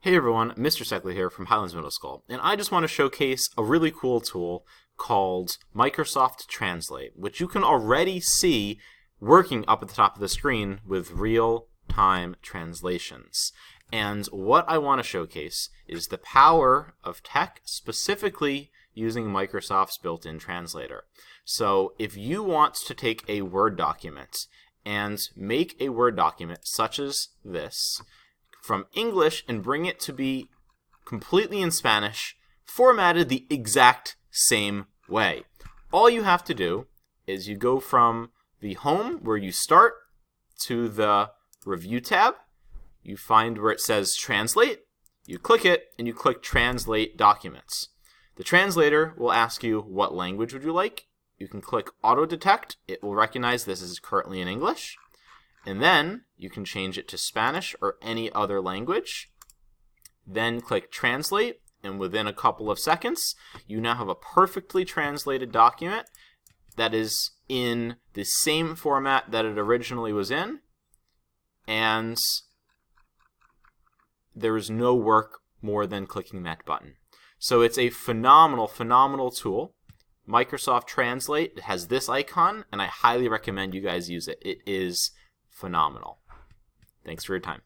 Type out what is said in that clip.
Hey everyone, Mr. Seckley here from Highlands Middle School, and I just want to showcase a really cool tool called Microsoft Translate, which you can already see working up at the top of the screen with real-time translations. And what I want to showcase is the power of tech, specifically using Microsoft's built-in translator. So if you want to take a Word document and make a Word document such as this, from English and bring it to be completely in Spanish, formatted the exact same way. All you have to do is you go from the home where you start to the review tab. You find where it says translate, you click it, and you click translate documents. The translator will ask you what language would you like. You can click auto detect. It will recognize this is currently in English. And then you can change it to Spanish or any other language. Then click Translate, and within a couple of seconds, you now have a perfectly translated document that is in the same format that it originally was in, and there is no work more than clicking that button. So it's a phenomenal, phenomenal tool. Microsoft Translate, it has this icon, and I highly recommend you guys use it. It is phenomenal. Thanks for your time.